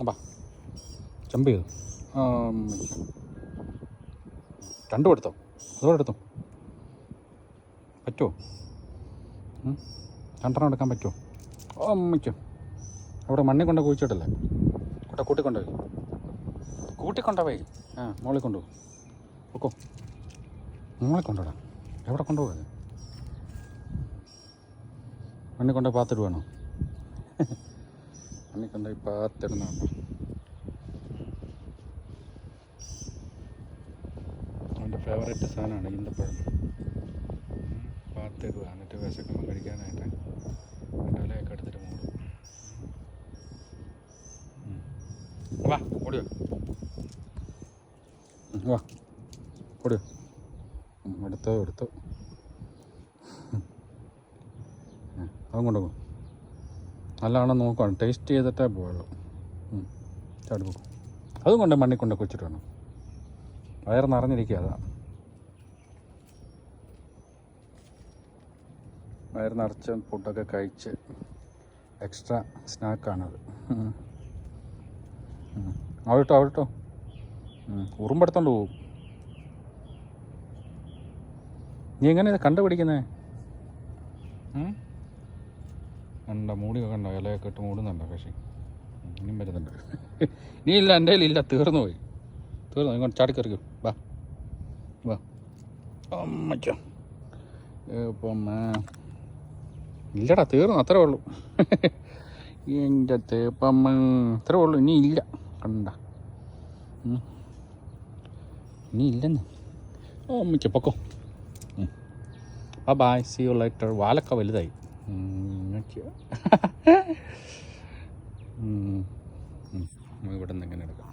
അപ്പാ ജമ്പ് ചെയ്തു. രണ്ടും എടുത്തോ, അതോടെ എടുത്തോ. പറ്റുമോ? രണ്ടെണ്ണം എടുക്കാൻ പറ്റുമോ? അമ്മയ്ക്കോ, അവിടെ മണ്ണിൽ കൊണ്ട് കുഴിച്ചിട്ടല്ലേ. കൂട്ടിക്കൊണ്ടുപോയി. മോളിൽ കൊണ്ടുപോകും. പൊക്കോ, മോളിൽ കൊണ്ടുപോടാ. എവിടെ കൊണ്ടുപോകുന്നത്? മണ്ണിൽ കൊണ്ടുപോയി പാത്തിടുവാണോ? മണ്ണിൽ കൊണ്ടുപോയി പാത്തിടുന്നുണ്ടോ? അവൻ്റെ ഫേവറേറ്റ് സാധനമാണ് ഈന്തപ്പഴം. പാത്തിടുക, എന്നിട്ട് വിശക്കുമ്പോൾ കഴിക്കാനായിട്ട് എന്നിട്ട് ഇലയൊക്കെ എടുത്തിട്ട് മൂടും. വാ ഓടിയോ, വാ ഓടിയോ. എടുത്തോ അതും കൊണ്ടുപോകും. നല്ലതാണോ നോക്കുവാണ്, ടേസ്റ്റ് ചെയ്തിട്ടേ പോവുള്ളൂ. ചാടി പോകും. അതും കൊണ്ട് മണ്ണിൽ കൊണ്ട് കുച്ചിട്ട് വേണം. വയറ് നിറഞ്ഞിരിക്കുക. അതാണ് വയറ് നിറച്ച് ഫുഡൊക്കെ കഴിച്ച് എക്സ്ട്രാ സ്നാക്കാണത്. അവിട്ടോ ഉറുമ്പെടുത്തോണ്ട് പോവും. നീ എങ്ങനെ ഇത് കണ്ടുപിടിക്കുന്നേ? കണ്ട മൂടിയൊക്കെ കണ്ടോ, ഇലയൊക്കെ ഇട്ട് മൂടുന്നുണ്ടോ? പക്ഷേ ഇനിയും വരുന്നുണ്ട്. നീ ഇല്ല, എൻ്റെ കയ്യിലില്ല, തീർന്നു പോയി. ഇങ്ങോട്ട് ചാടിക്കറിക്കോ. വാ അമ്മയ്ക്കോ. ഇപ്പം ഇല്ലടാ, തീർന്നു, അത്രേ ഉള്ളൂ. എൻ്റെ തേപ്പമ്മ അത്രേ ഉള്ളൂ. ഇനി ഇല്ല, കണ്ട ഇനി ഇല്ലെന്ന്. അമ്മയ്ക്ക് പൊക്കോ. Bye, see you later. വാലൊക്കെ വലുതായി. ഇവിടെ നിന്ന് എങ്ങനെ എടുക്കാം?